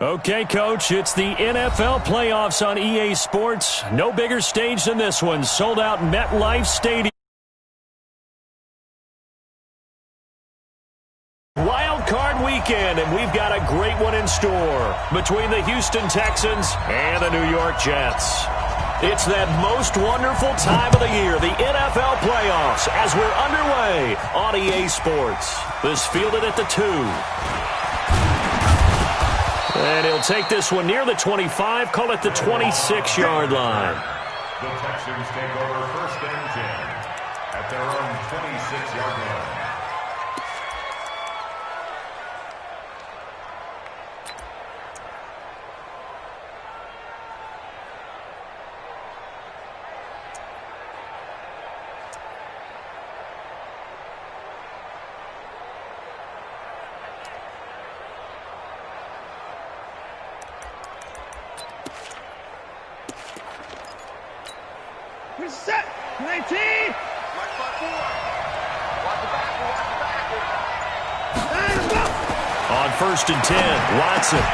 Okay, Coach, it's the NFL playoffs on EA Sports. No bigger stage than this one. Sold out MetLife Stadium. Wild card weekend, and we've got a great one in store between the Houston Texans and the New York Jets. It's that most wonderful time of the year, the NFL playoffs, as we're underway on EA Sports. This fielded at the 2. And he'll take this one near the 25, call it the 26-yard line. The Texans take over 1st and 10 at their own 26-yard line. Set. 19. Watch the back. On 1st and 10, Watson.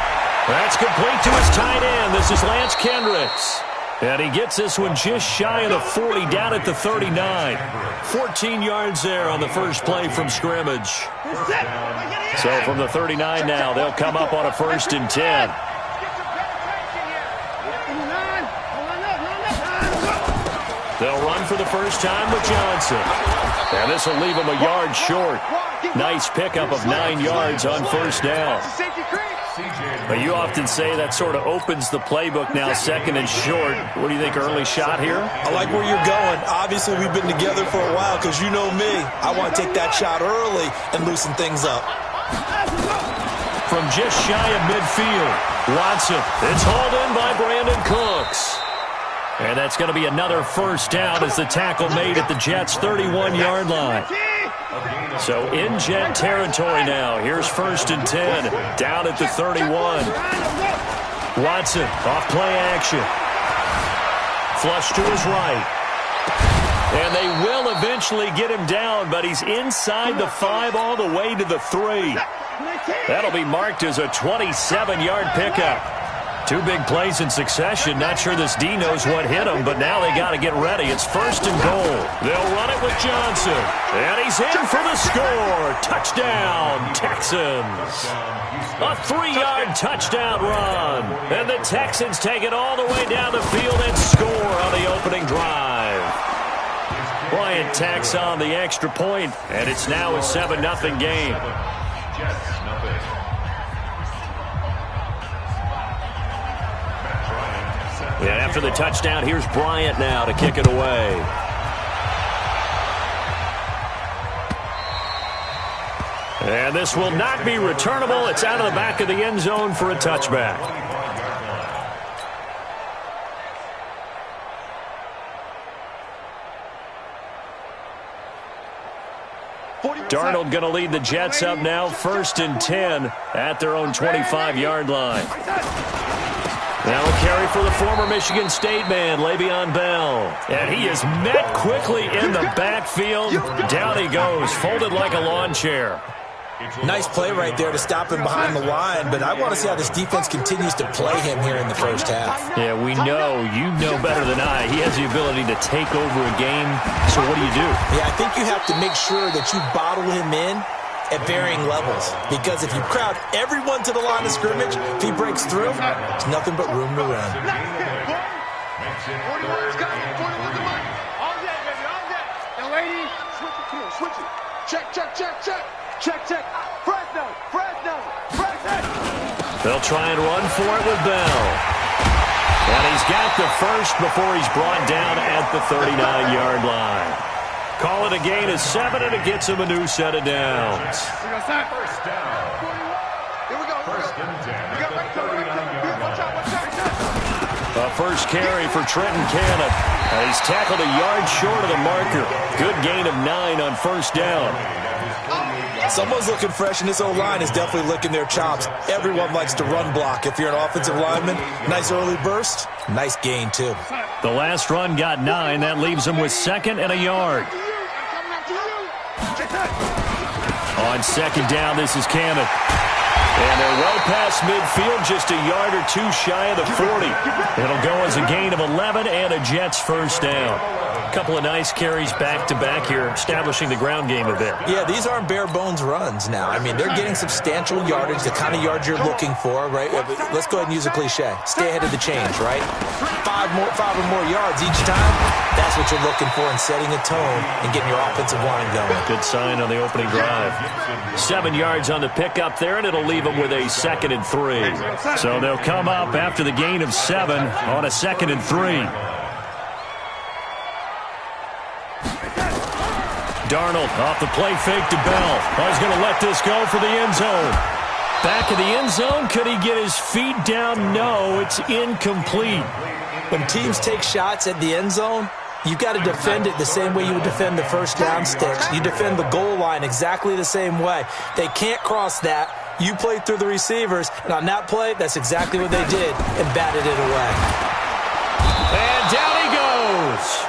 That's complete to his tight end. This is Lance Kendricks. And he gets this one just shy of the 40, down at the 39. 14 yards there on the first play from scrimmage. So from the 39 now, they'll come up on a 1st and 10. They'll run for the first time with Johnson. And this will leave him a yard short. Nice pickup of 9 yards on 1st down. But you often say that sort of opens the playbook now, 2nd and short. What do you think, early shot here? I like where you're going. Obviously, we've been together for a while because you know me. I want to take that shot early and loosen things up. From just shy of midfield, Watson. It's hauled in by Brandon Cooks. And that's going to be another 1st down as the tackle made at the Jets' 31-yard line. So in Jet territory now. Here's 1st and 10, down at the 31. Watson, off play action. Flush to his right. And they will eventually get him down, but he's inside the 5 all the way to the 3. That'll be marked as a 27-yard pickup. 2 big plays in succession. Not sure this D knows what hit him, but now they got to get ready. It's 1st and goal. They'll run it with Johnson. And he's in for the score. Touchdown, Texans. A 3-yard touchdown run. And the Texans take it all the way down the field and score on the opening drive. Bryant tacks on the extra point, and it's now a 7-0 game. And after the touchdown, here's Bryant now to kick it away. And this will not be returnable. It's out of the back of the end zone for a touchback. Darnold going to lead the Jets up now, 1st and 10 at their own 25-yard line. Now a carry for the former Michigan State man, Le'Veon Bell. And he is met quickly in the backfield. Down he goes, folded like a lawn chair. Nice play right there to stop him behind the line, but I want to see how this defense continues to play him here in the 1st half. Yeah, we know. You know better than I. He has the ability to take over a game. So what do you do? Yeah, I think you have to make sure that you bottle him in at varying levels, because if you crowd everyone to the line of scrimmage, if he breaks through, there's nothing but room to run. They'll try and run for it with Bell. And he's got the 1st before he's brought down at the 39-yard line. Call it a gain of 7, and it gets him a new set of downs. 1st down. Here we go. 1st and 10. A 1st carry for Trenton Cannon. He's tackled a yard short of the marker. Good gain of 9 on 1st down. Someone's looking fresh, and this O-line is definitely licking their chops. Everyone likes to run block. If you're an offensive lineman, nice early burst, nice gain, too. The last run got 9. That leaves him with 2nd and a yard. On 2nd down, this is Cannon. And they're well past midfield, just a yard or two shy of the 40. It'll go as a gain of 11 and a Jets first down. A couple of nice carries back-to-back here, establishing the ground game a bit. Yeah, these aren't bare-bones runs now. I mean, they're getting substantial yardage, the kind of yards you're looking for, right? Let's go ahead and use a cliche. Stay ahead of the change, right? Five or more yards each time, that's what you're looking for in setting a tone and getting your offensive line going. Good sign on the opening drive. 7 yards on the pickup there, and it'll leave them with a 2nd and 3. So they'll come up after the gain of 7 on a 2nd and 3. Darnold off the play fake to Bell. He's going to let this go for the end zone. Back of the end zone. Could he get his feet down? No, it's incomplete. When teams take shots at the end zone, you've got to defend it the same way you would defend the first down sticks. You defend the goal line exactly the same way. They can't cross that. You play through the receivers, and on that play, that's exactly what they did and batted it away. And down he goes.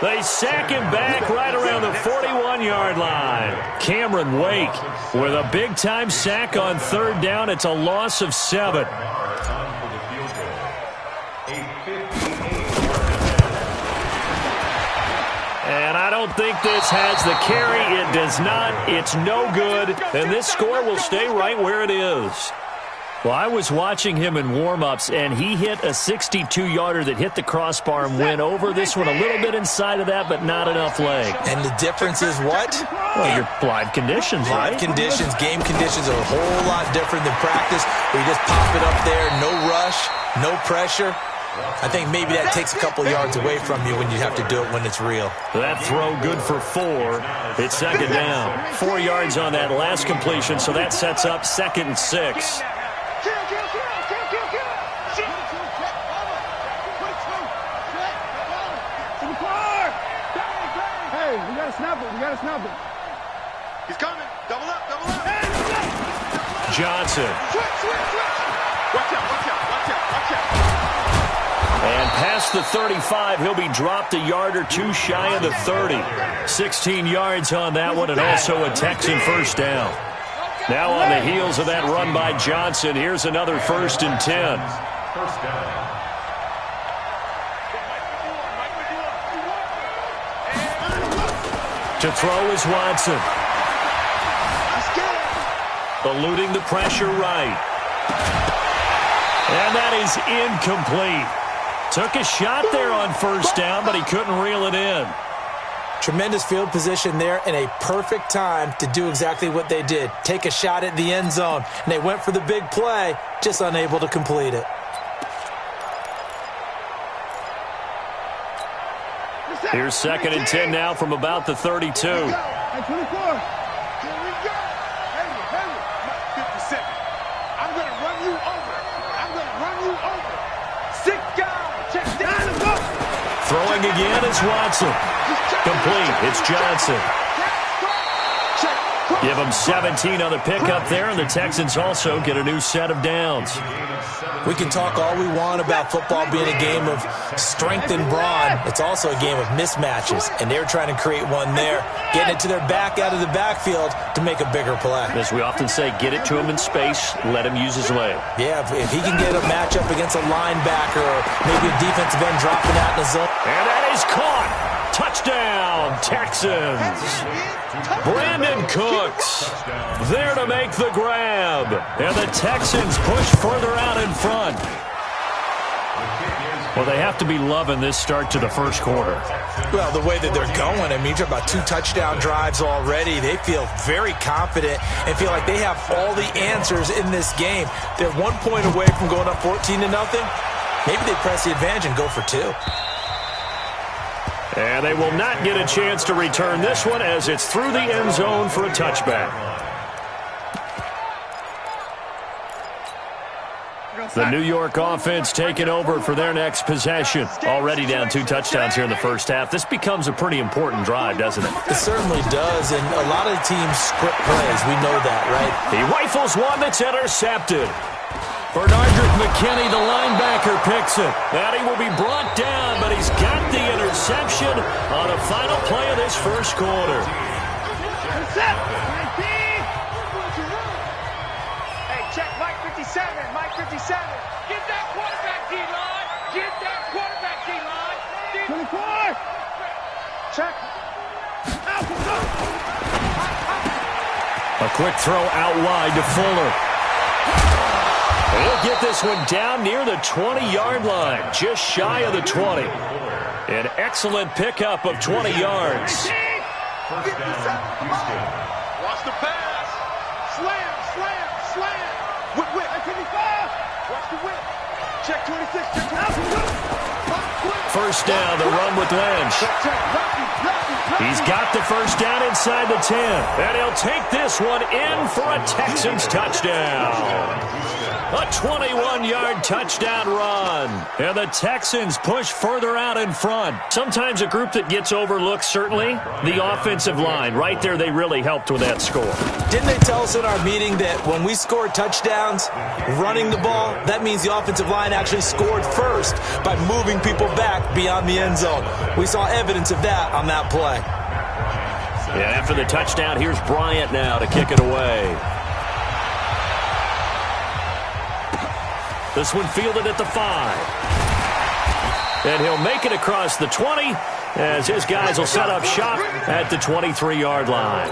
They sack him back right around the 41-yard line. Cameron Wake with a big-time sack on 3rd down. It's a loss of 7. And I don't think this has the carry. It does not. It's no good. And this score will stay right where it is. Well, I was watching him in warm-ups, and he hit a 62-yarder that hit the crossbar and went over. This one a little bit inside of that, but not enough leg. And the difference is what? Well, your live conditions, right? Live conditions, game conditions are a whole lot different than practice, where you just pop it up there, no rush, no pressure. I think maybe that takes a couple yards away from you when you have to do it when it's real. That throw good for 4. It's 2nd down. 4 yards on that last completion, so that sets up 2nd and 6. Hey, we gotta snap it. We gotta snap it. He's coming. Double up, double up. Hey, Johnson. switch. Watch out. And past the 35, he'll be dropped a yard or two shy of the 30. 16 yards on that one, and also a Texan first down. Now on the heels of that run by Johnson, here's another 1st and 10. First down. To throw is Watson. Eluding the pressure right. And that is incomplete. Took a shot there on 1st down, but he couldn't reel it in. Tremendous field position there and a perfect time to do exactly what they did. Take a shot at the end zone. And they went for the big play, just unable to complete it. Here's 2nd and 10 now from about the 32. Hey, 24. Here we go. Hey. 57. I'm going to run you over. 6 guys. Check down. Throwing again is Watson. Complete. It's Johnson. Give them 17 on the pickup there, and the Texans also get a new set of downs. We can talk all we want about football being a game of strength and brawn. It's also a game of mismatches, and they're trying to create one there, getting it to their back out of the backfield to make a bigger play. As we often say, get it to him in space, let him use his leg. Yeah, if he can get a matchup against a linebacker or maybe a defensive end dropping out in the zone. And that is caught. Touchdown, Texans. Brandon Cooks there to make the grab. And the Texans push further out in front. Well, they have to be loving this start to the first quarter. Well, the way that they're going, I mean, you're about 2 touchdown drives already. They feel very confident and feel like they have all the answers in this game. They're 1 point away from going up 14-0. Maybe they press the advantage and go for 2. And they will not get a chance to return this one as it's through the end zone for a touchback. The New York offense taking over for their next possession. Already down 2 touchdowns here in the first half. This becomes a pretty important drive, doesn't it? It certainly does, and a lot of teams script plays. We know that, right? He rifles one that's intercepted. Bernardrick McKinney, the linebacker, picks it. And he will be brought down, but he's got the interception on a final play of this first quarter. Hey, check. 57, Mike 57. Get that quarterback, D-line. Get that quarterback, D-line. 24. Check. A quick throw out wide to Fuller. He'll get this one down near the 20-yard line, just shy of the 20. An excellent pickup of 20 yards. First down, Houston. Watch the pass. Slam, slam, slam. Whip. 55. Watch the whip. Check 26. Check 26. First down, the run with Lynch. He's got the first down inside the 10. And he'll take this one in for a Texans touchdown. A 21-yard touchdown run. And the Texans push further out in front. Sometimes a group that gets overlooked, certainly, the offensive line. Right there, they really helped with that score. Didn't they tell us in our meeting that when we score touchdowns, running the ball, that means the offensive line actually scored first by moving people back beyond the end zone? We saw evidence of that on that play. Yeah, after the touchdown, here's Bryant now to kick it away. This one fielded at the 5. And he'll make it across the 20 as his guys will set up shop at the 23-yard line.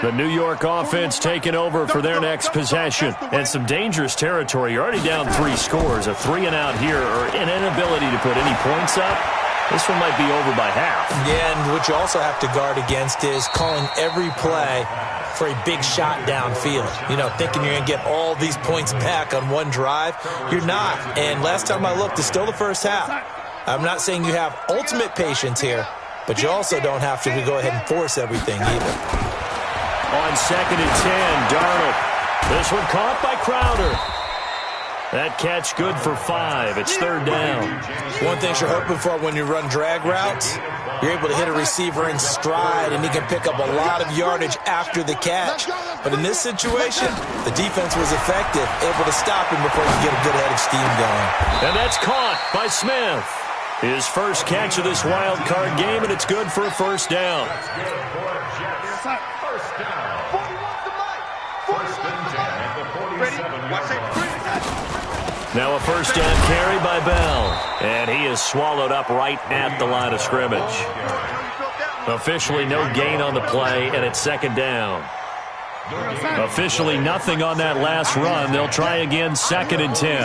The New York offense taking over for their next possession. And some dangerous territory. You're already down 3 scores. A 3-and-out here or an inability to put any points up. This one might be over by half. Yeah, and what you also have to guard against is calling every play for a big shot downfield. You know, thinking you're going to get all these points back on one drive. You're not. And last time I looked, it's still the first half. I'm not saying you have ultimate patience here, but you also don't have to go ahead and force everything either. On 2nd and 10, Darnold. This one caught by Crowder. That catch good for 5. It's 3rd down. One thing you're hoping for when you run drag routes, you're able to hit a receiver in stride, and he can pick up a lot of yardage after the catch. But in this situation, the defense was effective, able to stop him before he could get a good head of steam going. And that's caught by Smith. His first catch of this wild card game, and it's good for a first down. Now a first down carry by Bell. And he is swallowed up right at the line of scrimmage. Officially no gain on the play, and it's 2nd down. Officially nothing on that last run. They'll try again 2nd and 10.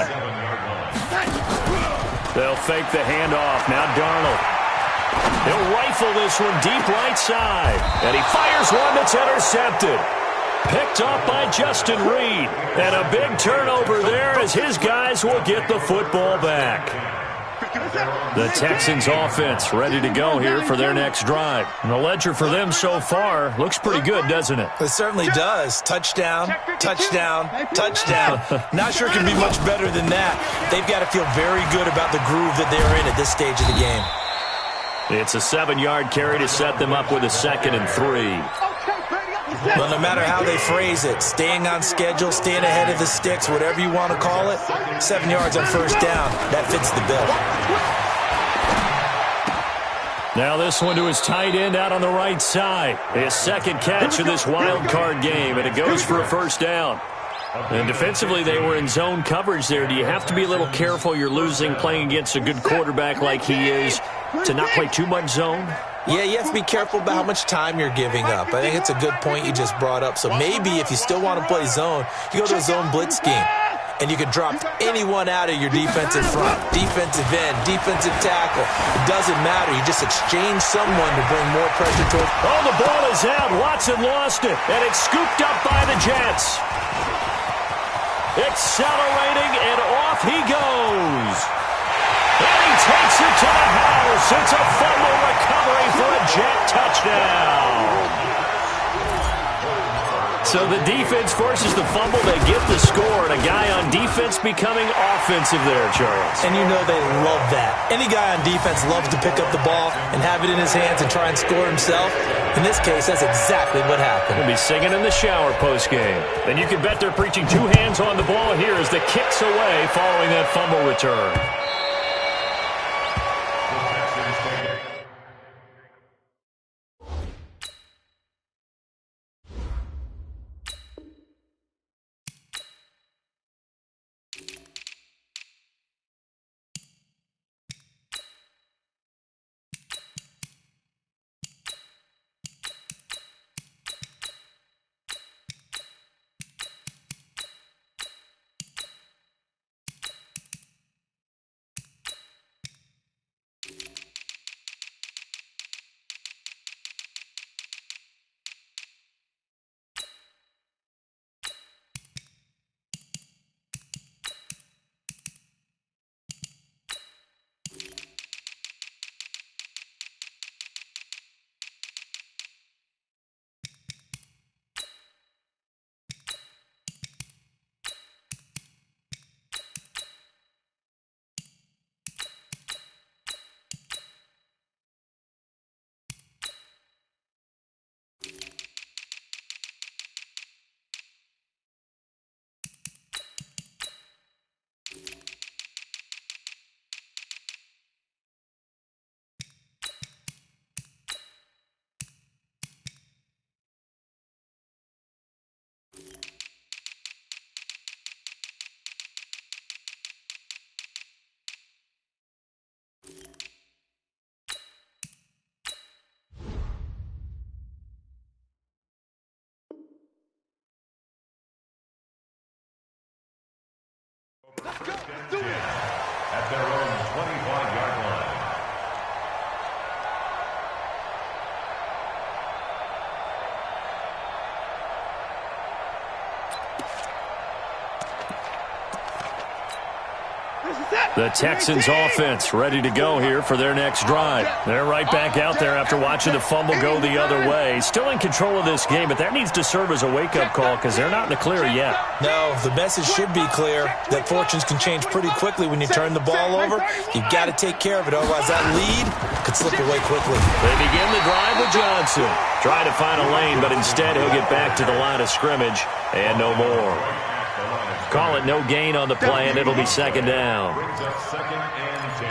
They'll fake the handoff. Now Darnold. He'll rifle this one deep right side. And he fires one that's intercepted. Picked up by Justin Reed. And a big turnover there as his guys will get the football back. The Texans offense ready to go here for their next drive. And the ledger for them so far looks pretty good, doesn't it? It certainly does. Touchdown, touchdown, touchdown. Not sure it can be much better than that. They've got to feel very good about the groove that they're in at this stage of the game. It's a 7-yard carry to set them up with a 2nd and 3. Well, no matter how they phrase it, staying on schedule, staying ahead of the sticks, whatever you want to call it, 7 yards on first down, that fits the bill. Now this one to his tight end out on the right side. His second catch of this wild card game, and it goes for a first down. And defensively, they were in zone coverage there. Do you have to be a little careful you're losing playing against a good quarterback like he is to not play too much zone? Yeah, you have to be careful about how much time you're giving up. I think it's a good point you just brought up. So maybe if you still want to play zone, you go to a zone blitz scheme. And you can drop anyone out of your defensive front, defensive end, defensive tackle. It doesn't matter. You just exchange someone to bring more pressure towards. Oh, the ball is out. Watson lost it. And it's scooped up by the Jets. Accelerating, and off he goes. And he takes it to the house. It's a fumble recovery for a Jet touchdown. So the defense forces the fumble. They get the score, and a guy on defense becoming offensive there, Charles. And you know they love that. Any guy on defense loves to pick up the ball and have it in his hands and try and score himself. In this case, that's exactly what happened. He'll be singing in the shower post-game. And you can bet they're preaching 2 hands on the ball here as the kick's away following that fumble return. their own 25-yard line. The Texans offense ready to go here for their next drive. They're right back out there after watching the fumble go the other way. Still in control of this game, but that needs to serve as a wake-up call because they're not in the clear yet. No, the message should be clear that fortunes can change pretty quickly when you turn the ball over. You've got to take care of it, otherwise that lead could slip away quickly. They begin the drive with Johnson. Trying to find a lane, but instead he'll get back to the line of scrimmage and no more. Call it no gain on the play, and it'll be second down. Brings up 2nd and 10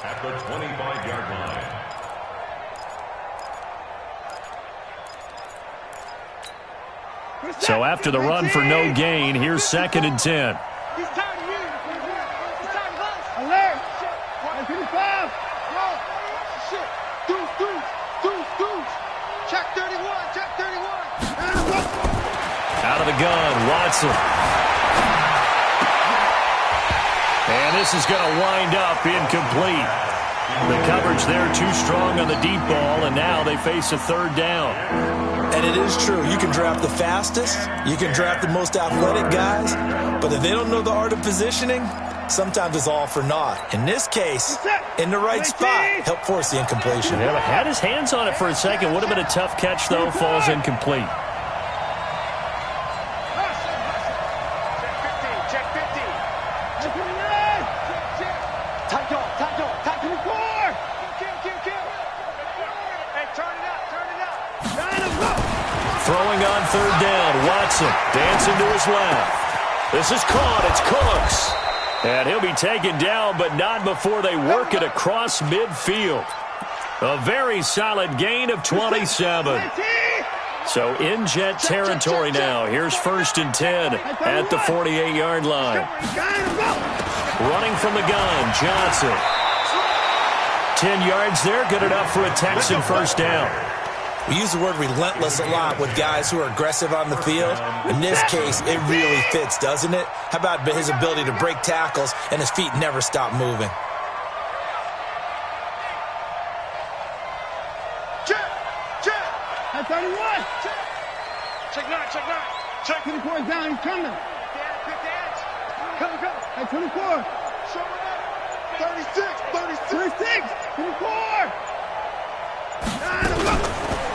at the 25-yard line. So after the run for no gain, here's 2nd and 10. He's tired of you. He's tired of us. Alert. 125. Roll. Shit. Deuce. Check 31. Out of the gun, Watson. And this is going to wind up incomplete. The coverage there too strong on the deep ball, and now they face a 3rd down. And it is true. You can draft the fastest. You can draft the most athletic guys. But if they don't know the art of positioning, sometimes it's all for naught. In this case, in the right spot, help force the incompletion. Yeah, but had his hands on it for a second. Would have been a tough catch, though. Falls incomplete. Throwing on 3rd down, Watson dancing to his left. This is caught, it's Cooks. And he'll be taken down, but not before they work it across midfield. A very solid gain of 27. So in Jet territory now. Here's 1st and 10 at the 48-yard line. Running from the gun, Johnson. 10 yards there, good enough for a Texan 1st down. We use the word relentless a lot with guys who are aggressive on the field. In this case, it really fits, doesn't it? How about his ability to break tackles and his feet never stop moving? Check. At 31. Check 9. Check 24 is down. He's coming. Good dance. Come. At 24. Show him 36. 24.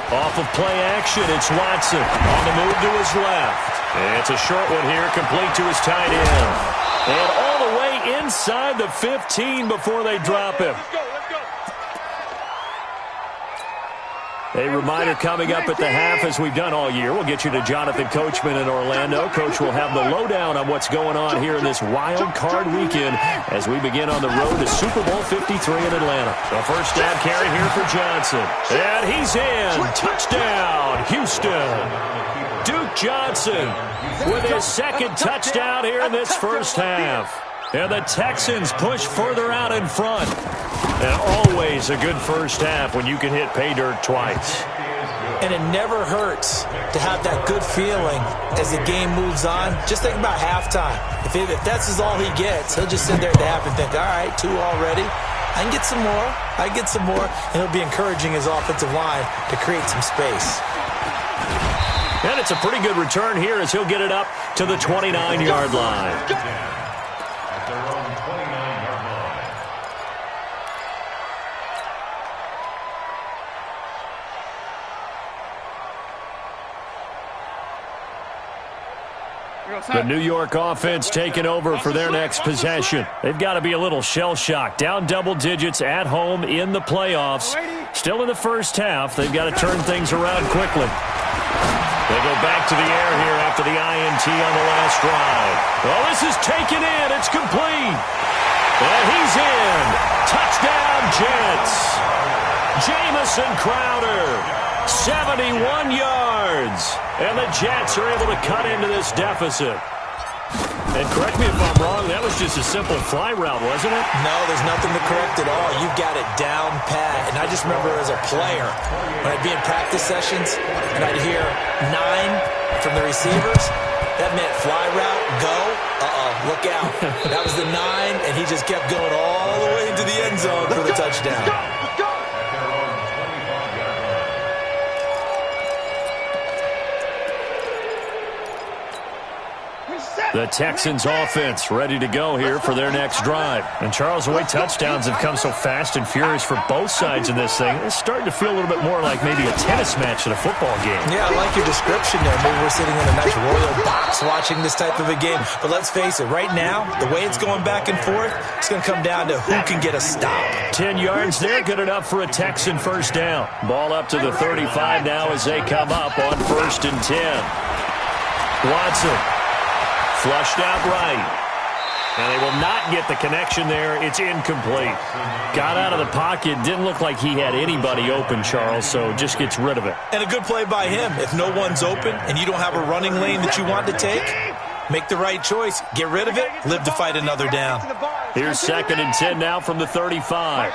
Off of play action, it's Watson on the move to his left. And it's a short one here, complete to his tight end. And all the way inside the 15 before they drop him. Let's go. A reminder coming up at the half, as we've done all year. We'll get you to Jonathan Coachman in Orlando. Coach will have the lowdown on what's going on here in this wild card weekend as we begin on the road to Super Bowl 53 in Atlanta. The 1st down carry here for Johnson. And he's in. Touchdown, Houston. Duke Johnson with his 2nd touchdown here in this 1st half. And the Texans push further out in front. And always a good 1st half when you can hit pay dirt twice. And it never hurts to have that good feeling as the game moves on. Just think about halftime. If that's all he gets, he'll just sit there at the half and think, all right, 2 already. I can get some more. And he'll be encouraging his offensive line to create some space. And it's a pretty good return here as he'll get it up to the 29-yard line. At their own 29-yard line. The New York offense taking over for their next possession. They've got to be a little shell-shocked. Down double digits at home in the playoffs. Still in the 1st half. They've got to turn things around quickly. They go back to the air here after the INT on the last drive. Well, this is taken in. It's complete. And he's in. Touchdown, Jets. Jamison Crowder. 71 yards. And the Jets are able to cut into this deficit. And correct me if I'm wrong, that was just a simple fly route, wasn't it? No, there's nothing to correct at all. You've got it down pat. And I just remember as a player, when I'd be in practice sessions and I'd hear 9 from the receivers, that meant fly route, go, look out. That was the 9, and he just kept going all the way into the end zone for the touchdown. The Texans offense ready to go here for their next drive. And Charles, the way touchdowns have come so fast and furious for both sides in this thing, it's starting to feel a little bit more like maybe a tennis match at a football game. Yeah, I like your description there. Maybe we're sitting in a nice royal box watching this type of a game. But let's face it, right now, the way it's going back and forth, it's going to come down to who can get a stop. 10 yards there, good enough for a Texan first down. Ball up to the 35 now as they come up on 1st and 10. Watson. Flushed out right. And they will not get the connection there. It's incomplete. Got out of the pocket. Didn't look like he had anybody open, Charles, so just gets rid of it. And a good play by him. If no one's open and you don't have a running lane that you want to take, make the right choice. Get rid of it. Live to fight another down. Here's 2nd and 10 now from the 35.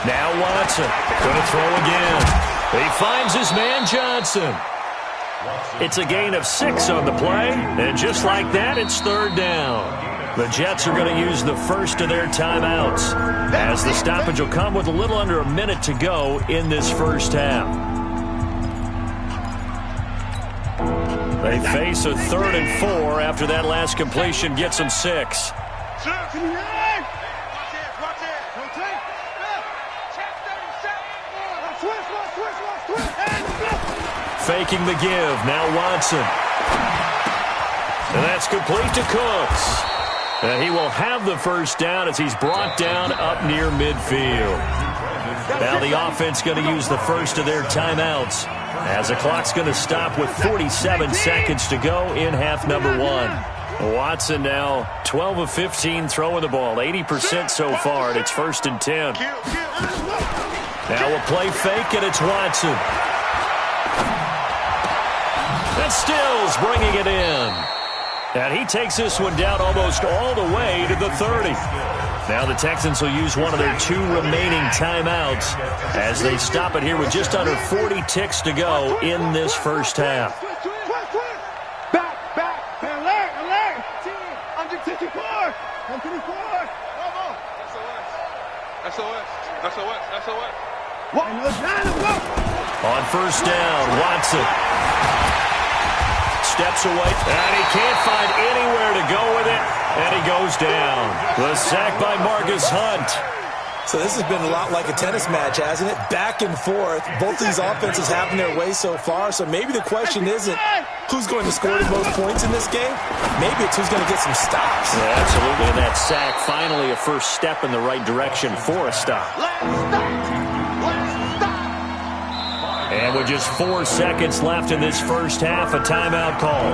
Now Watson. Going to throw again. He finds his man Johnson. It's a gain of 6 on the play, and just like that, it's 3rd down. The Jets are going to use the first of their timeouts, as the stoppage will come with a little under a minute to go in this first half. They face a 3rd and 4 after that last completion gets them 6. Faking the give. Now Watson. And that's complete to Cooks. And he will have the first down as he's brought down up near midfield. Now the offense going to use the first of their timeouts as the clock's going to stop with 47 seconds to go in half number 1. Watson now 12 of 15 throwing the ball, 80% so far, and it's 1st and 10. Now a play fake, and it's Watson. And Stills bringing it in. And he takes this one down almost all the way to the 30. Now the Texans will use one of their 2 remaining timeouts as they stop it here with just under 40 ticks to go in this first half. Back. Alert. Under 54. SOS. On 1st down, Watson steps away, and he can't find anywhere to go with it, and he goes down. The sack by Marcus Hunt. So this has been a lot like a tennis match, hasn't it? Back and forth. Both these offenses having their way so far, so maybe the question isn't who's going to score the most points in this game. Maybe it's who's going to get some stops. Yeah, absolutely, and that sack finally a first step in the right direction for a stop. And with just 4 seconds left in this first half, a timeout call.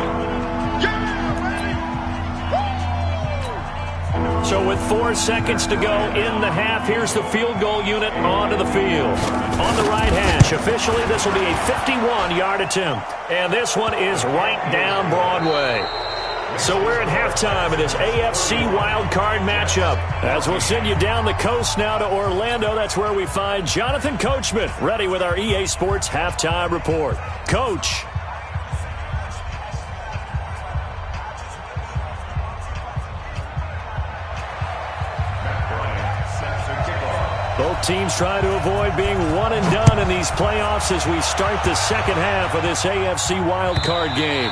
So with 4 seconds to go in the half, here's the field goal unit onto the field. On the right hash, officially this will be a 51-yard attempt. And this one is right down Broadway. So we're at halftime of this AFC wildcard matchup. As we'll send you down the coast now to Orlando, that's where we find Jonathan Coachman ready with our EA Sports halftime report. Coach. Both teams try to avoid being one and done in these playoffs as we start the second half of this AFC wildcard game.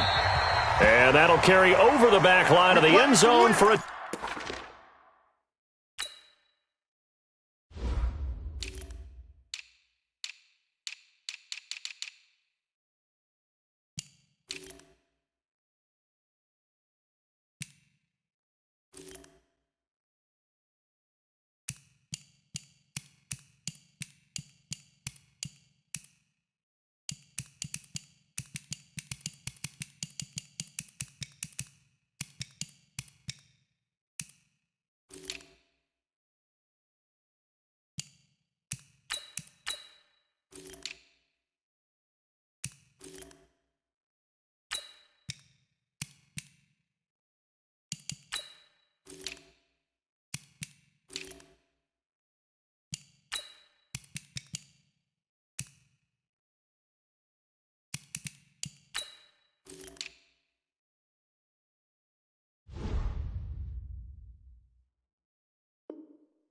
And that'll carry over the back line of the end zone for a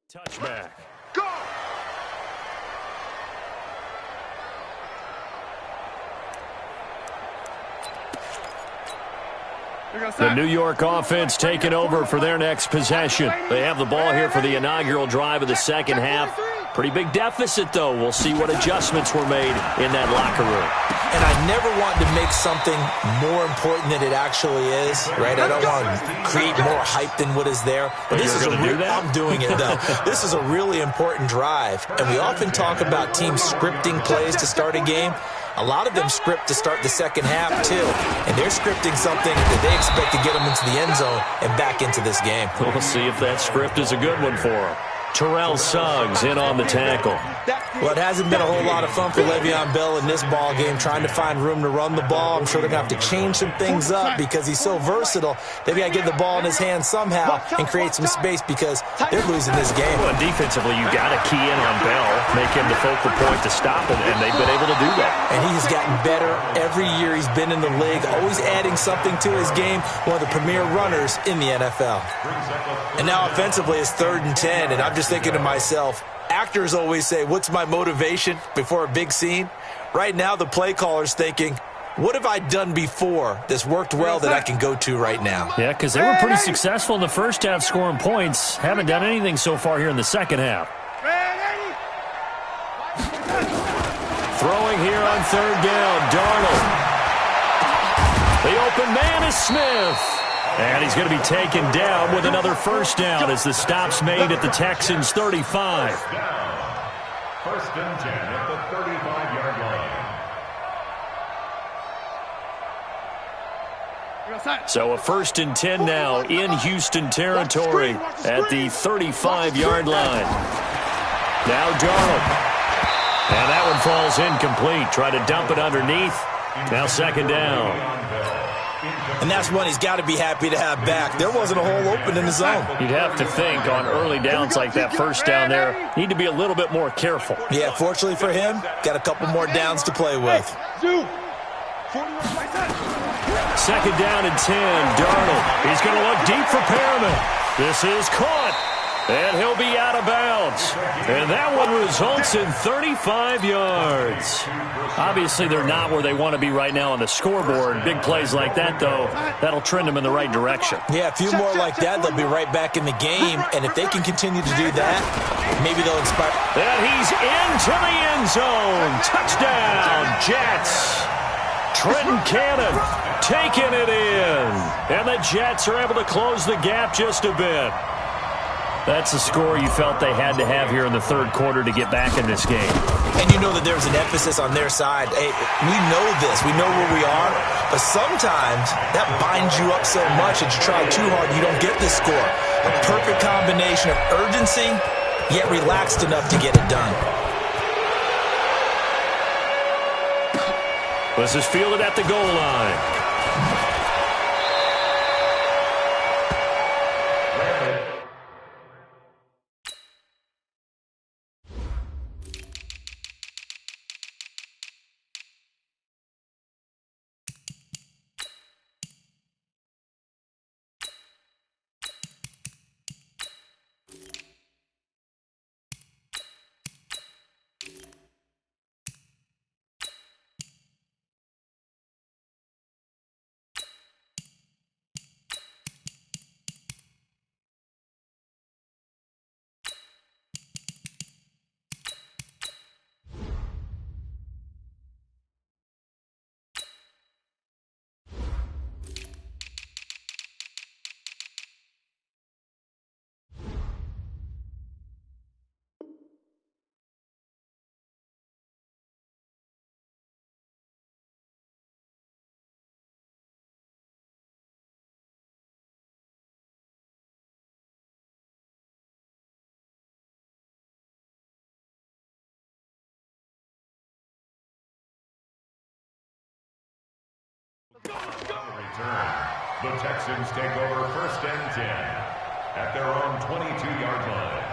Touchback. Go! The New York offense taking over for their next possession. They have the ball here for the inaugural drive of the second half. Pretty big deficit, though. We'll see what adjustments were made in that locker room. And I never want to make something more important than it actually is, right? I don't want to create more hype than what is there. But this is I'm doing it, though. This is a really important drive. And we often talk about teams scripting plays to start a game. A lot of them script to start the second half, too. And they're scripting something that they expect to get them into the end zone and back into this game. We'll see if that script is a good one for them. Terrell Suggs in on the tackle. Well, it hasn't been a whole lot of fun for Le'Veon Bell in this ball game, trying to find room to run the ball. I'm sure they're going to have to change some things up because he's so versatile. They've got to get the ball in his hands somehow and create some space because they're losing this game. Well, defensively, you got to key in on Bell, make him the focal point to stop him, and they've been able to do that. And he has gotten better every year he's been in the league, always adding something to his game, one of the premier runners in the NFL. And now offensively, it's 3rd and 10, and I'm just thinking to myself, actors always say, what's my motivation before a big scene? Right now, the play caller's thinking, what have I done before that's worked well that I can go to right now? Yeah, because they were pretty successful in the first half scoring points. Haven't done anything so far here in the second half. Throwing here on 3rd down, Darnold. The open man is Smith. And he's going to be taken down with another first down as the stop's made at the Texans' 35. First and 10 at the 35-yard line. So a 1st and 10 now in Houston territory at the 35-yard line. Now Darnold. And that one falls incomplete. Try to dump it underneath. Now 2nd down. And that's one he's got to be happy to have back. There wasn't a hole open in the zone. You'd have to think on early downs like that first down there, need to be a little bit more careful. Yeah, fortunately for him, got a couple more downs to play with. 2nd down and 10. Darnold. He's going to look deep for Perriman. This is caught. And he'll be out of bounds. And that one results in 35 yards. Obviously, they're not where they want to be right now on the scoreboard. Big plays like that, though, that'll trend them in the right direction. Yeah, a few more like that, they'll be right back in the game. And if they can continue to do that, maybe they'll inspire. And he's into the end zone. Touchdown, Jets. Trenton Cannon taking it in. And the Jets are able to close the gap just a bit. That's the score you felt they had to have here in the 3rd quarter to get back in this game. And you know that there's an emphasis on their side. Hey, we know this. We know where we are. But sometimes that binds you up so much that you try too hard, you don't get this score. A perfect combination of urgency, yet relaxed enough to get it done. This is fielded at the goal line. Return. The Texans take over 1st and 10 at their own 22-yard line.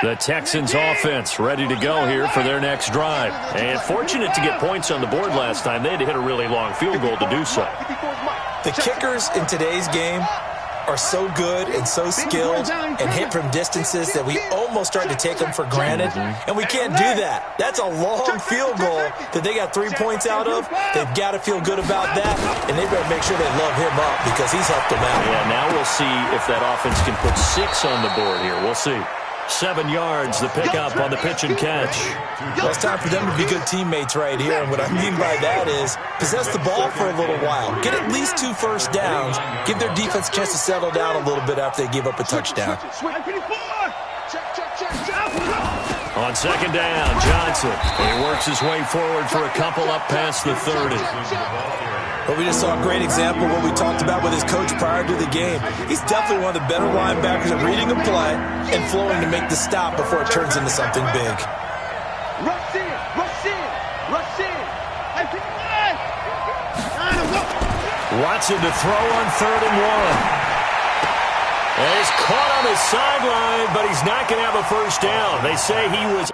The Texans offense ready to go here for their next drive. And fortunate to get points on the board last time. They had to hit a really long field goal to do so. The kickers in today's game are so good and so skilled and hit from distances that we almost start to take them for granted, and we can't do that. That's a long field goal that they got 3 points out of. They've got to feel good about that, and they better make sure they love him up because he's helped them out. Yeah, now we'll see if that offense can put 6 on the board here. We'll see. 7 yards, the pickup on the pitch and catch. Well, it's time for them to be good teammates right here, and what I mean by that is possess the ball for a little while. Get at least 2 first downs. Give their defense a chance to settle down a little bit after they give up a touchdown. On second down, Johnson. He works his way forward for a couple up past the 30. But we just saw a great example of what we talked about with his coach prior to the game. He's definitely one of the better linebackers at reading a play and flowing to make the stop before it turns into something big. Rush in, rush in, rush in. Watson to throw on 3rd and 1. And he's caught on the sideline, but he's not going to have a first down. They say he was...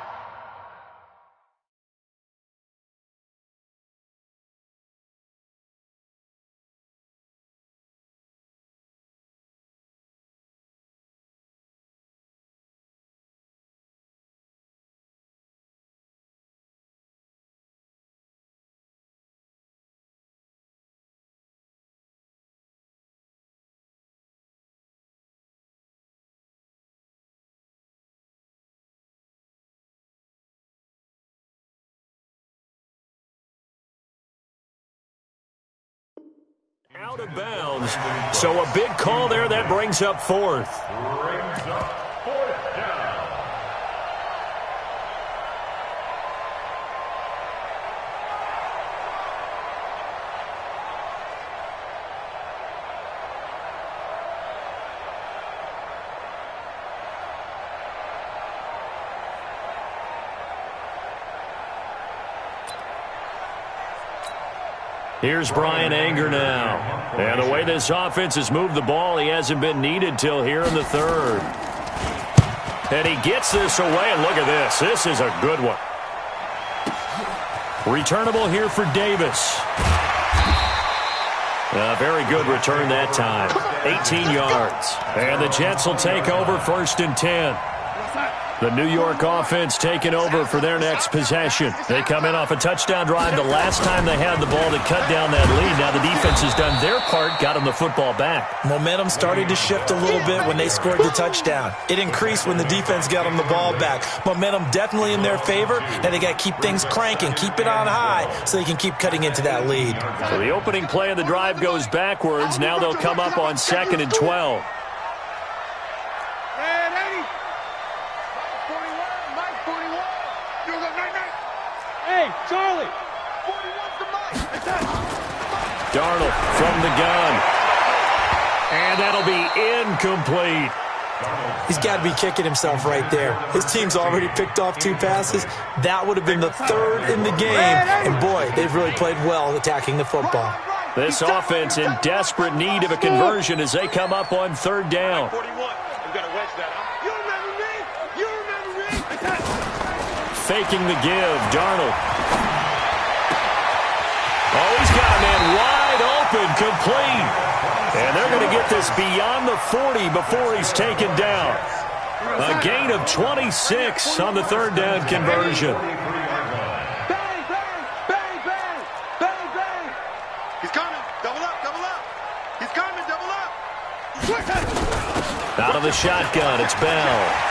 out of bounds. So a big call there. That brings up 4th. Brings up 4th down. Here's Brian Anger now. And the way this offense has moved the ball, he hasn't been needed till here in the 3rd. And he gets this away, and look at this. This is a good one. Returnable here for Davis. A very good return that time. 18 yards. And the Jets will take over 1st and 10. The New York offense taking over for their next possession. They come in off a touchdown drive the last time they had the ball to cut down that lead. Now the defense has done their part, got them the football back. Momentum started to shift a little bit when they scored the touchdown. It increased when the defense got them the ball back. Momentum definitely in their favor. Now they got to keep things cranking, keep it on high so they can keep cutting into that lead. So the opening play of the drive goes backwards. Now they'll come up on 2nd and 12. Charlie! Darnold from the gun. And that'll be incomplete. He's got to be kicking himself right there. His team's already picked off 2 passes. That would have been the 3rd in the game. And, boy, they've really played well attacking the football. This offense in desperate need of a conversion as they come up on 3rd down. Faking the give, Darnold. Oh, he's got a man wide open, complete. And they're going to get this beyond the 40 before he's taken down. A gain of 26 on the 3rd down conversion. Bang, bang, bang, bang, bang, bang. He's coming. Double up, double up. He's coming, double up. Out of the shotgun, it's Bell.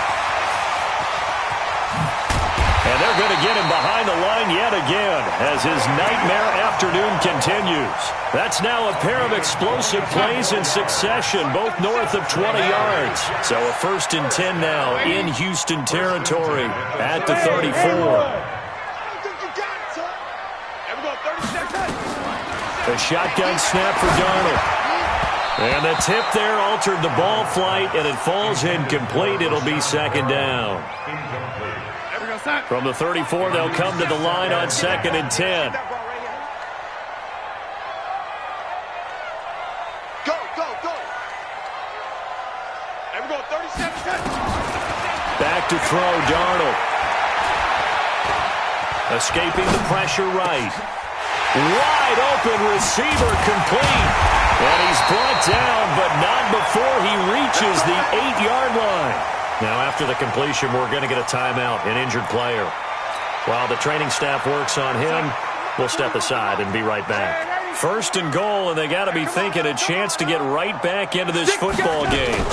And they're going to get him behind the line yet again as his nightmare afternoon continues. That's now a pair of explosive plays in succession, both north of 20 yards. So a 1st and 10 now in Houston territory at the 34. A shotgun snap for Darnold. And the tip there altered the ball flight, and it falls incomplete. It'll be 2nd down. From the 34, they'll come to the line on 2nd and 10. Go, go, go. And we're going 37 seconds. Back to throw, Darnold. Escaping the pressure right. Wide open receiver complete. And he's brought down, but not before he reaches the 8-yard line. Now, after the completion, we're going to get a timeout, an injured player. While the training staff works on him, we'll step aside and be right back. First and goal, and they got to be thinking a chance to get right back into this football game.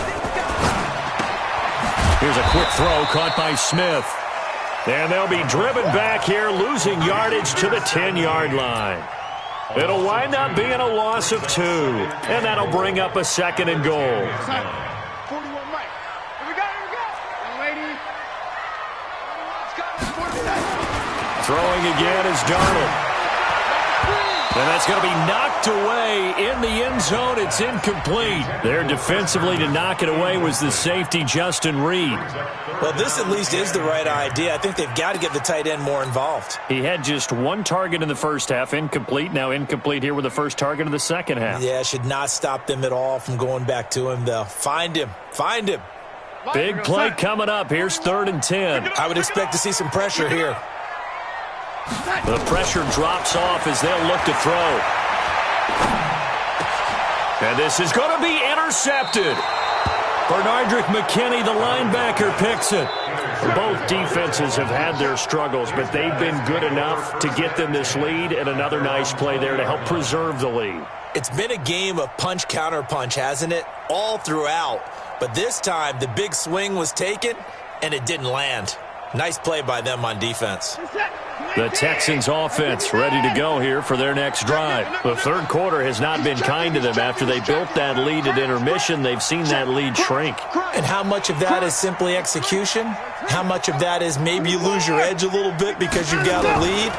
Here's a quick throw caught by Smith. And they'll be driven back here, losing yardage to the 10-yard line. It'll wind up being a loss of 2, and that'll bring up a second and goal. 41 Mike. Here we go. Young lady. Throwing again is Darnold. And that's going to be knocked away in the end zone. It's incomplete. There defensively to knock it away was the safety, Justin Reed. Well, this at least is the right idea. I think they've got to get the tight end more involved. He had just 1 target in the first half, incomplete. Now incomplete here with the first target of the second half. Yeah, should not stop them at all from going back to him, though. Find him. Big play coming up. Here's 3rd and 10. I would expect to see some pressure here. The pressure drops off as they'll look to throw. And this is going to be intercepted. Bernardrick McKinney, the linebacker, picks it. Both defenses have had their struggles, but they've been good enough to get them this lead, and another nice play there to help preserve the lead. It's been a game of punch-counter-punch, hasn't it? All throughout. But this time, the big swing was taken, and it didn't land. Nice play by them on defense. The Texans offense ready to go here for their next drive. The third quarter has not been kind to them. After they built that lead at intermission, they've seen that lead shrink. And how much of that is simply execution? How much of that is maybe you lose your edge a little bit because you've got a lead?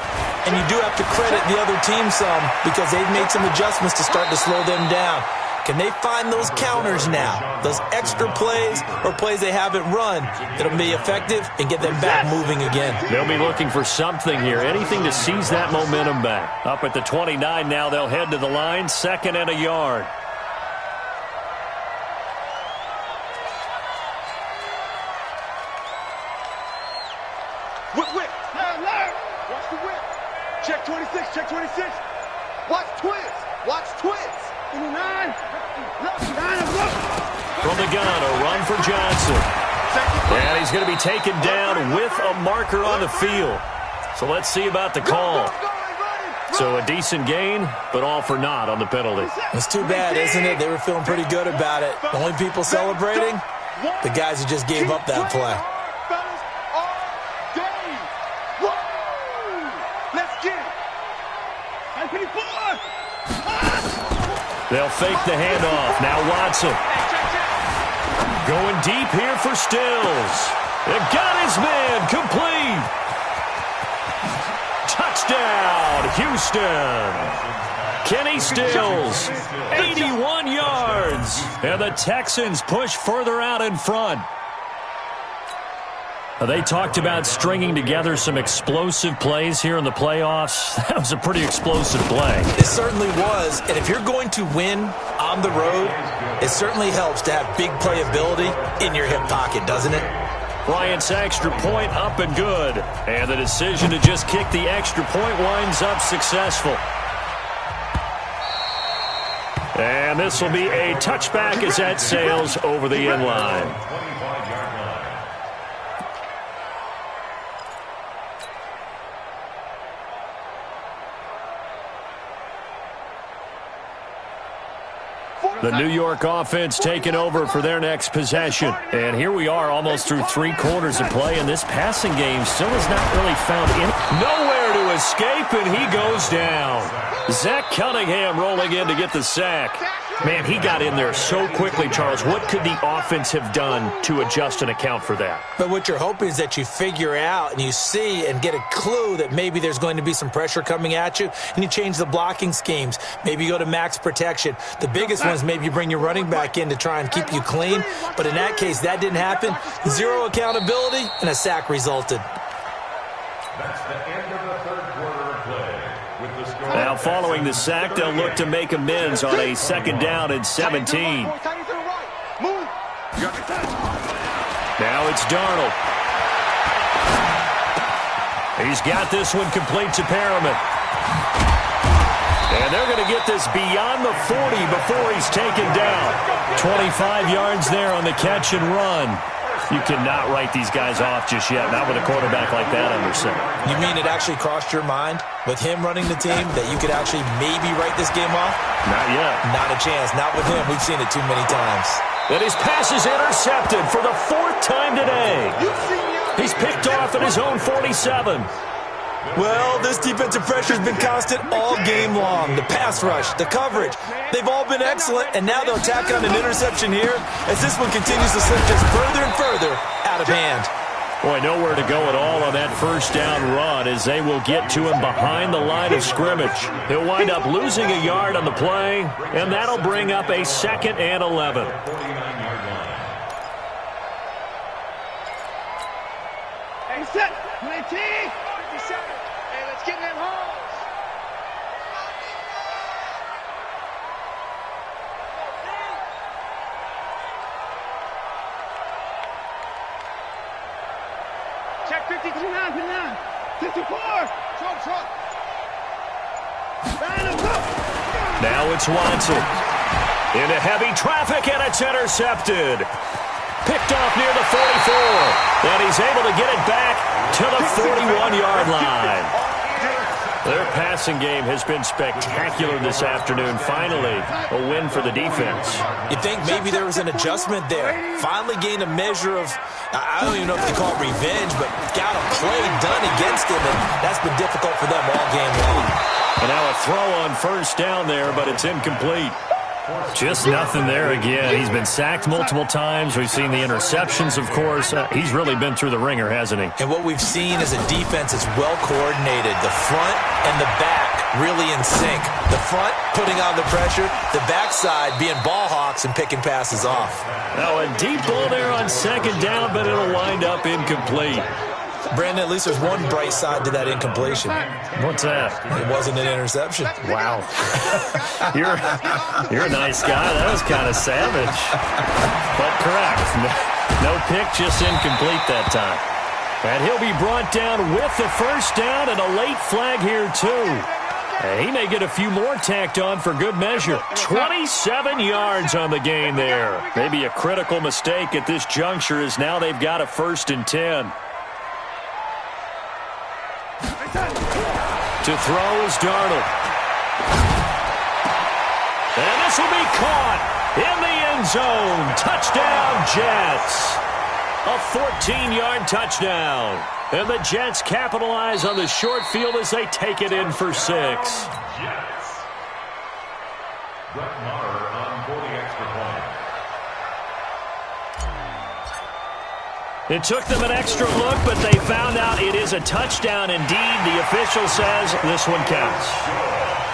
And you do have to credit the other team some because they've made some adjustments to start to slow them down. Can they find those counters now, those extra plays or plays they haven't run that'll be effective and get them back moving again? They'll be looking for something here, anything to seize that momentum back. Up at the 29 now, they'll head to the line, 2nd and a yard. Whip. Watch the whip. Check 26, check 26. Watch twins. 9. From the gun, a run for Johnson. And he's going to be taken down with a marker on the field. So let's see about the call. So a decent gain, but all for naught on the penalty. It's too bad, isn't it? They were feeling pretty good about it. The only people celebrating, the guys who just gave up that play. Let's get it. They'll fake the handoff. Now Watson. Going deep here for Stills. They've got his man complete. Touchdown, Houston. Kenny Stills, 81 yards. And the Texans push further out in front. They talked about stringing together some explosive plays here in the playoffs. That was a pretty explosive play. It certainly was. And if you're going to win on the road, it certainly helps to have big playability in your hip pocket, doesn't it? Bryant's extra point up and good. And the decision to just kick the extra point winds up successful. And this will be a touchback as that sails over the end line. The New York offense taking over for their next possession. And here we are almost through 3 quarters of play, and this passing game still has not really found nowhere to escape, and he goes down. Zach Cunningham rolling in to get the sack. Man, he got in there so quickly, Charles. What could the offense have done to adjust and account for that? But what you're hoping is that you figure out and you see and get a clue that maybe there's going to be some pressure coming at you, and you change the blocking schemes. Maybe you go to max protection. The biggest one is maybe you bring your running back in to try and keep you clean. But in that case, that didn't happen. 0 accountability, and a sack resulted. That's the end of the third quarter of play. With the score Now, following the sack, they'll look to make amends on a 2nd down and 17. Now it's Darnold. He's got this one complete to Perriman. And they're going to get this beyond the 40 before he's taken down. 25 yards there on the catch and run. You cannot write these guys off just yet, not with a quarterback like that under center. You mean it actually crossed your mind with him running the team that you could actually maybe write this game off? Not yet. Not a chance. Not with him. We've seen it too many times. And his pass is intercepted for the 4th time today. He's picked off at his own 47. Well, this defensive pressure has been constant all game long. The pass rush, the coverage, they've all been excellent, and now they'll tack on an interception here as this one continues to slip just further and further out of hand. Boy, nowhere to go at all on that first down run as they will get to him behind the line of scrimmage. He'll wind up losing a yard on the play, and that'll bring up a 2nd and 11. Hey, set. 19. Hey, let's get in them holes. Check 53. 59. 54. Trump. Now it's Watson. Into heavy traffic, and it's intercepted. Picked off near the 44. And he's able to get it back to the 41-yard line. Their passing game has been spectacular this afternoon. Finally, a win for the defense. You think maybe there was an adjustment there. Finally gained a measure of, I don't even know if they call it revenge, but got a play done against him, and that's been difficult for them all game long. And now a throw on first down there, but it's incomplete. Just nothing there again. He's been sacked multiple times. We've seen the interceptions, of course. He's really been through the ringer, hasn't he? And what we've seen is a defense that's well coordinated. The front and the back really in sync. The front putting on the pressure. The backside being ball hawks and picking passes off. Now a deep ball there on 2nd down, but it'll wind up incomplete. Brandon, at least there's one bright side to that incompletion. What's that? It wasn't an interception. Wow. You're a nice guy. That was kind of savage. But correct. No pick, just incomplete that time. And he'll be brought down with the first down and a late flag here, too. He may get a few more tacked on for good measure. 27 yards on the gain there. Maybe a critical mistake at this juncture as now they've got a 1st and 10. To throw is Darnold. And this will be caught in the end zone. Touchdown, Jets. A 14-yard touchdown. And the Jets capitalize on the short field as they take it in for 6. Jets. Brett Maher on 40 extra point. It took them an extra look, but they found out it is a touchdown indeed. The official says this one counts.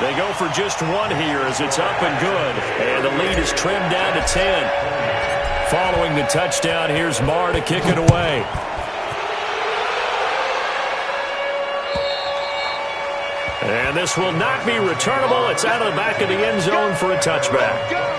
They go for just one here as it's up and good. And the lead is trimmed down to 10. Following the touchdown, here's Maher to kick it away. And this will not be returnable. It's out of the back of the end zone for a touchback.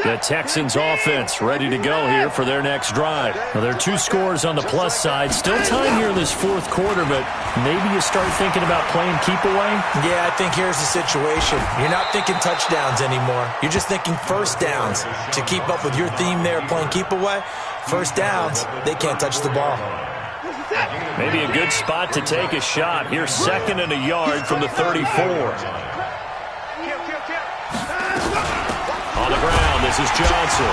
The Texans offense ready to go here for their next drive. Now, there are 2 scores on the plus side. Still time here in this 4th quarter, but maybe you start thinking about playing keep away? Yeah, I think here's the situation. You're not thinking touchdowns anymore. You're just thinking first downs. To keep up with your theme there, playing keep away, first downs, they can't touch the ball. Maybe a good spot to take a shot. Here's 2nd and a yard from the 34. On the ground, this is Johnson.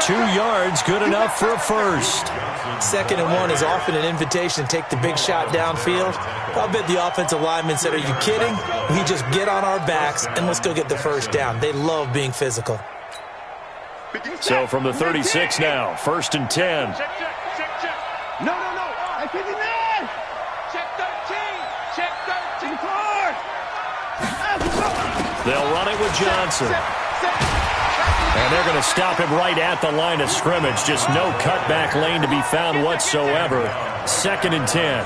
2 yards, good enough for a first. 2nd and 1 is often an invitation to take the big shot downfield. I'll bet the offensive lineman said, are you kidding? We just get on our backs and let's go get the first down. They love being physical. So from the 36 now, 1st and 10. No. Hey, 59. Check 13. Check 13. They'll run it with Johnson. And they're going to stop him right at the line of scrimmage. Just no cutback lane to be found whatsoever. 2nd and 10.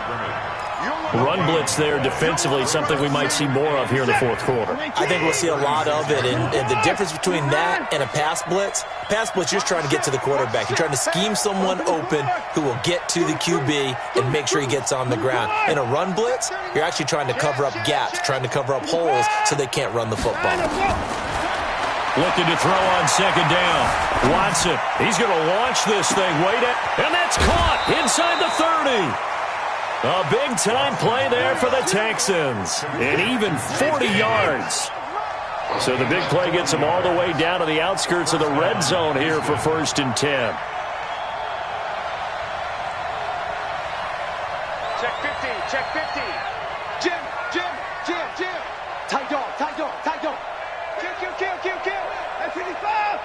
Run blitz there defensively, something we might see more of here in the fourth quarter. I think we'll see a lot of it, and the difference between that and a pass blitz, you're just trying to get to the quarterback. You're trying to scheme someone open who will get to the QB and make sure he gets on the ground. In a run blitz, you're actually trying to cover up gaps, trying to cover up holes so they can't run the football. Looking to throw on second down. Watson, he's going to launch this thing. Wait it, and that's caught inside the 30. A big-time play there for the Texans. And even 40 yards. So the big play gets them all the way down to the outskirts of the red zone here for 1st and 10. Check 50, check 50. Jim. Tight dog. Kill. That's 55.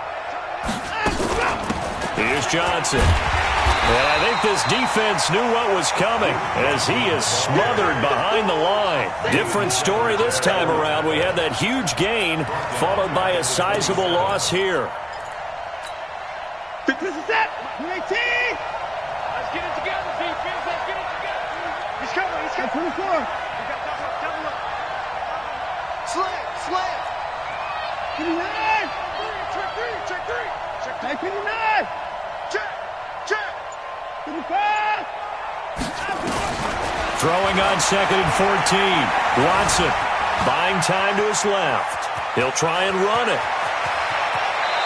Here's Johnson. And I think this defense knew what was coming as he is smothered behind the line. Different story this time around. We had that huge gain followed by a sizable loss here. This is it. 18. Let's get it together, defense. Let's get it together. He's coming. 24. Double up. Slam. 29. Check three. 29. Check. 25. Throwing on 2nd and 14. Watson buying time to his left. He'll try and run it.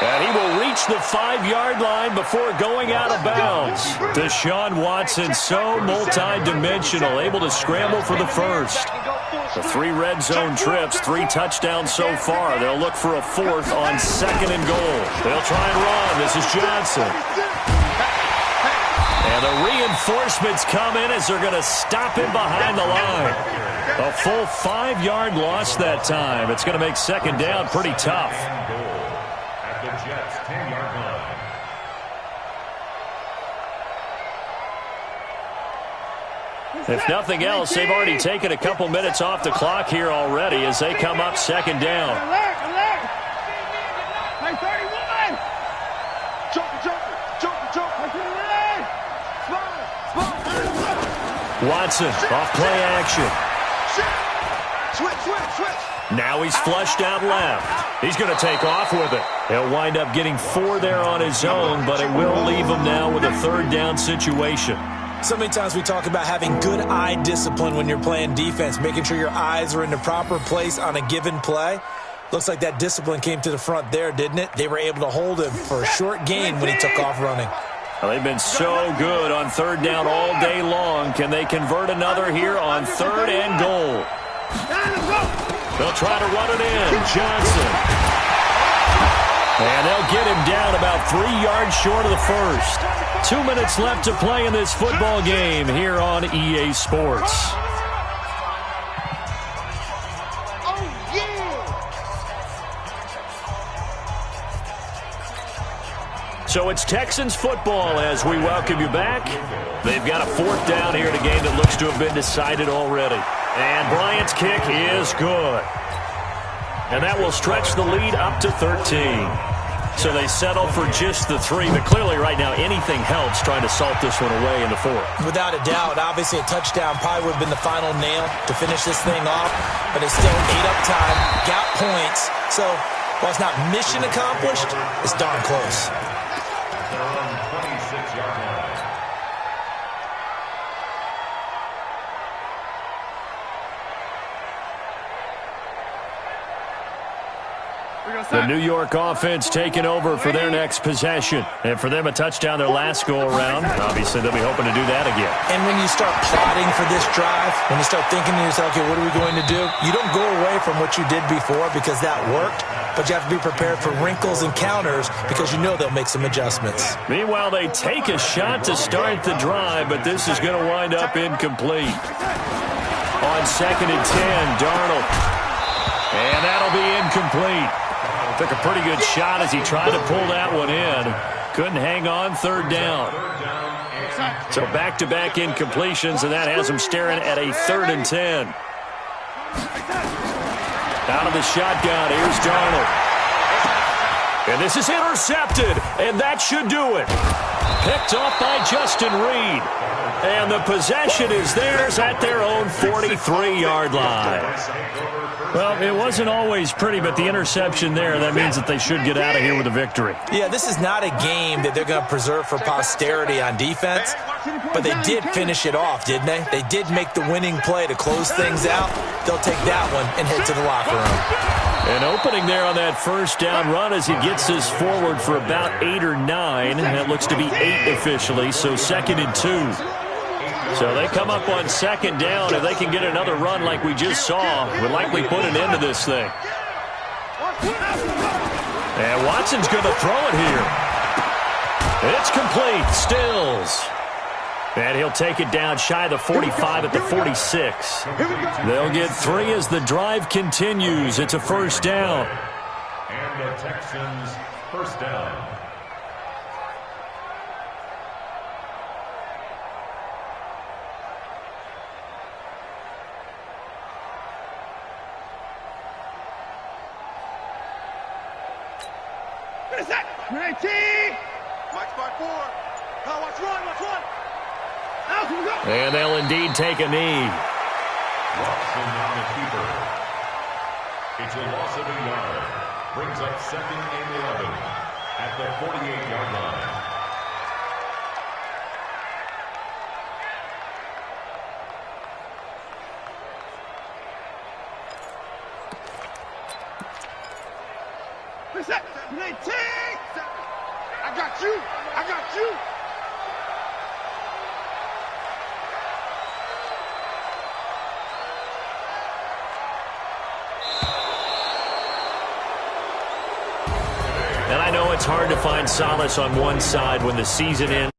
And he will reach the 5-yard line before going out of bounds. Deshaun Watson, so multi-dimensional, able to scramble for the first. The 3 red zone trips, 3 touchdowns so far. They'll look for a 4th on 2nd and goal. They'll try and run. This is Johnson. And the reinforcements come in as they're going to stop him behind the line. A full 5-yard loss that time. It's going to make 2nd down pretty tough. At the Jets' 10-yard line. If nothing else, they've already taken a couple minutes off the clock here already as they come up 2nd down. Alert. 31. Watson off play action. Switch. Now he's flushed out left. He's going to take off with it. He'll wind up getting 4 there on his own, but it will leave him now with a 3rd down situation. So many times we talk about having good eye discipline when you're playing defense, making sure your eyes are in the proper place on a given play. Looks like that discipline came to the front there, didn't it? They were able to hold him for a short gain when he took off running. Well, they've been so good on 3rd down all day long. Can they convert another here on 3rd and goal? They'll try to run it in. Johnson. And they'll get him down about 3 yards short of the first. 2 minutes left to play in this football game here on EA Sports. So it's Texans football as we welcome you back. They've got a 4th down here in a game that looks to have been decided already. And Bryant's kick is good. And that will stretch the lead up to 13. So they settle for just the 3. But clearly right now anything helps trying to salt this one away in the 4th. Without a doubt, obviously a touchdown probably would have been the final nail to finish this thing off. But it's still ate up time, got points. So while it's not mission accomplished, it's darn close. They're on 26-yard line. The New York offense taking over for their next possession. And for them, a touchdown their last go-around. Obviously, they'll be hoping to do that again. And when you start plotting for this drive, when you start thinking to yourself, okay, what are we going to do? You don't go away from what you did before because that worked, but you have to be prepared for wrinkles and counters because you know they'll make some adjustments. Meanwhile, they take a shot to start the drive, but this is going to wind up incomplete. On 2nd and 10, Darnold. And that'll be incomplete. Took a pretty good shot as he tried to pull that one in. Couldn't hang on 3rd down. So back-to-back incompletions, and that has him staring at a 3rd and 10. Out of the shotgun, here's Darnold. And this is intercepted, and that should do it. Picked off by Justin Reed. And the possession is theirs at their own 43-yard line. Well, it wasn't always pretty, but the interception there, that means that they should get out of here with a victory. Yeah, this is not a game that they're going to preserve for posterity on defense, but they did finish it off, didn't they? They did make the winning play to close things out. They'll take that one and head to the locker room. An opening there on that first down run as he gets us forward for about 8 or 9. That looks to be 8 officially, so 2nd and 2. So they come up on 2nd down. If they can get another run like we just saw, would likely put an end to this thing. And Watson's going to throw it here. It's complete. Stills. And he'll take it down shy of the 45 at the 46. They'll get 3 as the drive continues. It's a first down. And the Texans first down. What is that? 19! Watch by 4. Now watch run, watch run. Out, here we go. And they'll indeed take a knee. Watson on the keeper. It's a loss of a yard. Brings up 2nd and 11 at the 48-yard line. What is that? 19! I got you. I got you. And I know it's hard to find solace on one side when the season ends.